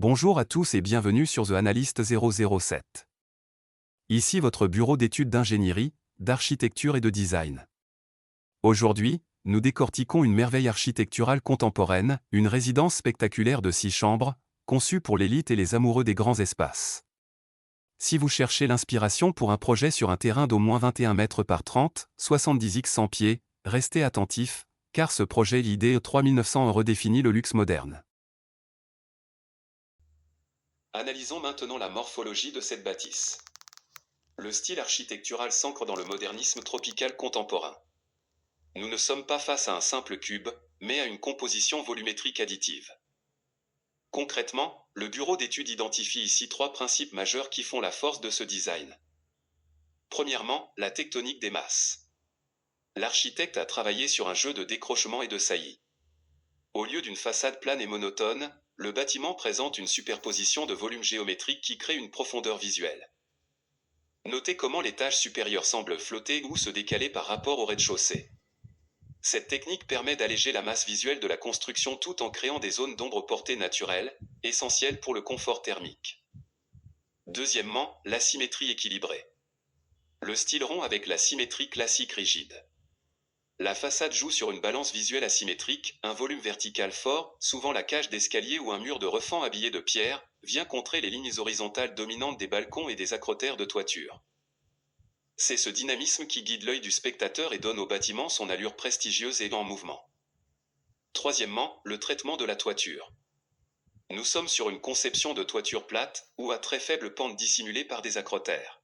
Bonjour à tous et bienvenue sur The Analyst 007. Ici votre bureau d'études d'ingénierie, d'architecture et de design. Aujourd'hui, nous décortiquons une merveille architecturale contemporaine, une résidence spectaculaire de 6 chambres, conçue pour l'élite et les amoureux des grands espaces. Si vous cherchez l'inspiration pour un projet sur un terrain d'au moins 21 mètres par 30, 70 x 100 pieds, restez attentifs, car ce projet l'idée 3900 redéfinit le luxe moderne. Analysons maintenant la morphologie de cette bâtisse. Le style architectural s'ancre dans le modernisme tropical contemporain. Nous ne sommes pas face à un simple cube, mais à une composition volumétrique additive. Concrètement, le bureau d'études identifie ici 3 principes majeurs qui font la force de ce design. Premièrement, la tectonique des masses. L'architecte a travaillé sur un jeu de décrochement et de saillies. Au lieu d'une façade plane et monotone, le bâtiment présente une superposition de volumes géométriques qui crée une profondeur visuelle. Notez comment l'étage supérieur semble flotter ou se décaler par rapport au rez-de-chaussée. Cette technique permet d'alléger la masse visuelle de la construction tout en créant des zones d'ombre portée naturelles, essentielles pour le confort thermique. Deuxièmement, la symétrie équilibrée. Le style rond avec la symétrie classique rigide. La façade joue sur une balance visuelle asymétrique, un volume vertical fort, souvent la cage d'escalier ou un mur de refend habillé de pierre, vient contrer les lignes horizontales dominantes des balcons et des acrotères de toiture. C'est ce dynamisme qui guide l'œil du spectateur et donne au bâtiment son allure prestigieuse et en mouvement. Troisièmement, le traitement de la toiture. Nous sommes sur une conception de toiture plate, ou à très faible pente dissimulée par des acrotères.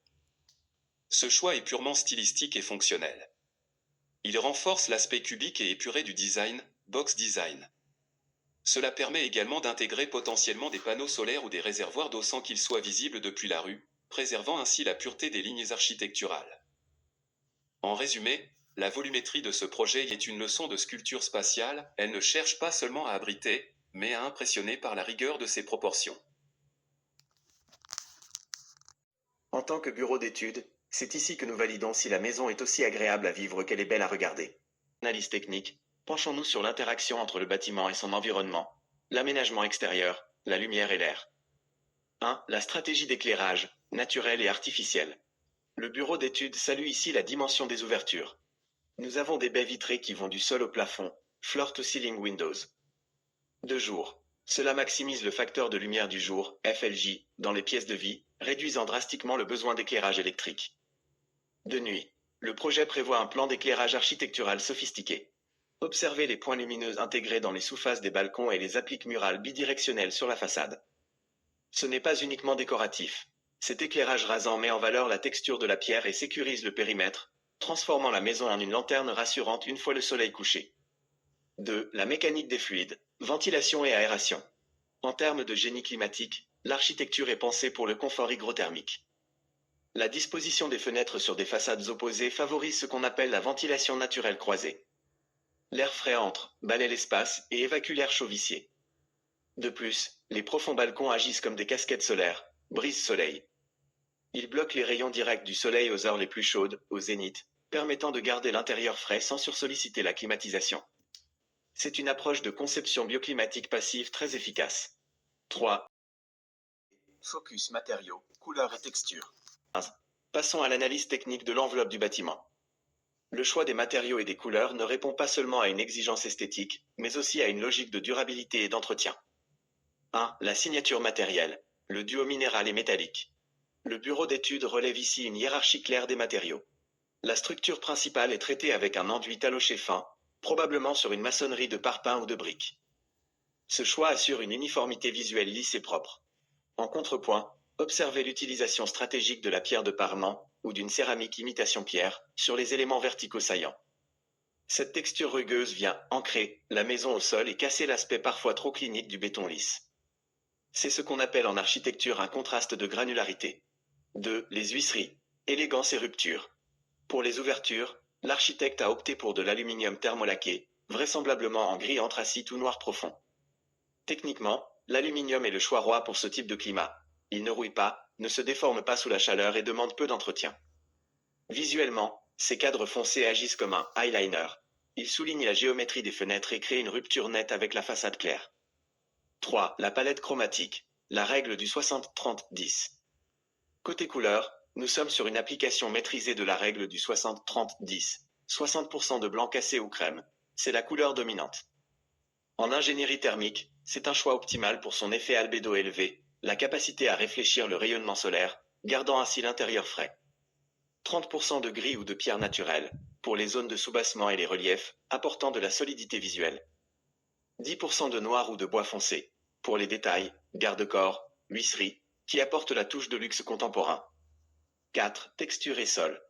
Ce choix est purement stylistique et fonctionnel. Il renforce l'aspect cubique et épuré du design, box design. Cela permet également d'intégrer potentiellement des panneaux solaires ou des réservoirs d'eau sans qu'ils soient visibles depuis la rue, préservant ainsi la pureté des lignes architecturales. En résumé, la volumétrie de ce projet est une leçon de sculpture spatiale, elle ne cherche pas seulement à abriter, mais à impressionner par la rigueur de ses proportions. En tant que bureau d'études, c'est ici que nous validons si la maison est aussi agréable à vivre qu'elle est belle à regarder. Analyse technique, penchons-nous sur l'interaction entre le bâtiment et son environnement, l'aménagement extérieur, la lumière et l'air. 1. La stratégie d'éclairage, naturelle et artificielle. Le bureau d'études salue ici la dimension des ouvertures. Nous avons des baies vitrées qui vont du sol au plafond, floor to ceiling windows. De jour, cela maximise le facteur de lumière du jour, FLJ, dans les pièces de vie, réduisant drastiquement le besoin d'éclairage électrique. De nuit, le projet prévoit un plan d'éclairage architectural sophistiqué. Observez les points lumineux intégrés dans les sous-faces des balcons et les appliques murales bidirectionnelles sur la façade. Ce n'est pas uniquement décoratif. Cet éclairage rasant met en valeur la texture de la pierre et sécurise le périmètre, transformant la maison en une lanterne rassurante une fois le soleil couché. 2. La mécanique des fluides, ventilation et aération. En termes de génie climatique, l'architecture est pensée pour le confort hygrothermique. La disposition des fenêtres sur des façades opposées favorise ce qu'on appelle la ventilation naturelle croisée. L'air frais entre, balaie l'espace et évacue l'air chaud vicié. De plus, les profonds balcons agissent comme des casquettes solaires, brise-soleil. Ils bloquent les rayons directs du soleil aux heures les plus chaudes, au zénith, permettant de garder l'intérieur frais sans sursolliciter la climatisation. C'est une approche de conception bioclimatique passive très efficace. 3. Focus matériaux, couleurs et textures. Passons à l'analyse technique de l'enveloppe du bâtiment. Le choix des matériaux et des couleurs ne répond pas seulement à une exigence esthétique, mais aussi à une logique de durabilité et d'entretien. 1. La signature matérielle, le duo minéral et métallique. Le bureau d'études relève ici une hiérarchie claire des matériaux. La structure principale est traitée avec un enduit taloché fin, probablement sur une maçonnerie de parpaing ou de briques. Ce choix assure une uniformité visuelle lisse et propre. En contrepoint, observez l'utilisation stratégique de la pierre de parement, ou d'une céramique imitation pierre, sur les éléments verticaux saillants. Cette texture rugueuse vient ancrer la maison au sol et casser l'aspect parfois trop clinique du béton lisse. C'est ce qu'on appelle en architecture un contraste de granularité. 2. Les huisseries, élégance et rupture. Pour les ouvertures, l'architecte a opté pour de l'aluminium thermolaqué, vraisemblablement en gris anthracite ou noir profond. Techniquement, l'aluminium est le choix roi pour ce type de climat. Il ne rouille pas, ne se déforme pas sous la chaleur et demande peu d'entretien. Visuellement, ces cadres foncés agissent comme un eyeliner. Ils soulignent la géométrie des fenêtres et créent une rupture nette avec la façade claire. 3. La palette chromatique. la règle du 60-30-10. Côté couleur, nous sommes sur une application maîtrisée de la règle du 60-30-10. 60% de blanc cassé ou crème, c'est la couleur dominante. En ingénierie thermique, c'est un choix optimal pour son effet albédo élevé, la capacité à réfléchir le rayonnement solaire, gardant ainsi l'intérieur frais. 30% de gris ou de pierre naturelle, pour les zones de soubassement et les reliefs, apportant de la solidité visuelle. 10% de noir ou de bois foncé, pour les détails, garde-corps, huisserie, qui apportent la touche de luxe contemporain. 4. Texture et sol.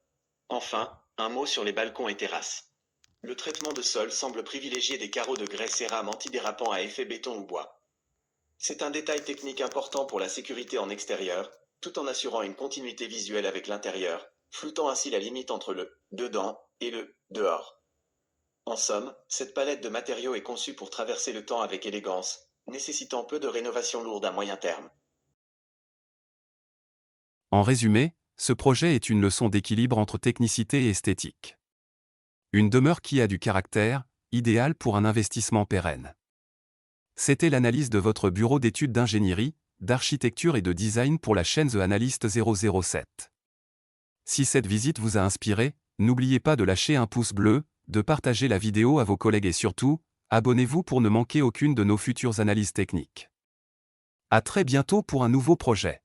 Enfin, un mot sur les balcons et terrasses. Le traitement de sol semble privilégier des carreaux de grès cérame antidérapant à effet béton ou bois. C'est un détail technique important pour la sécurité en extérieur, tout en assurant une continuité visuelle avec l'intérieur, floutant ainsi la limite entre le « dedans » et le « dehors ». En somme, cette palette de matériaux est conçue pour traverser le temps avec élégance, nécessitant peu de rénovation lourde à moyen terme. En résumé, ce projet est une leçon d'équilibre entre technicité et esthétique. Une demeure qui a du caractère, idéale pour un investissement pérenne. C'était l'analyse de votre bureau d'études d'ingénierie, d'architecture et de design pour la chaîne The Analyst 007. Si cette visite vous a inspiré, n'oubliez pas de lâcher un pouce bleu, de partager la vidéo à vos collègues et surtout, abonnez-vous pour ne manquer aucune de nos futures analyses techniques. À très bientôt pour un nouveau projet.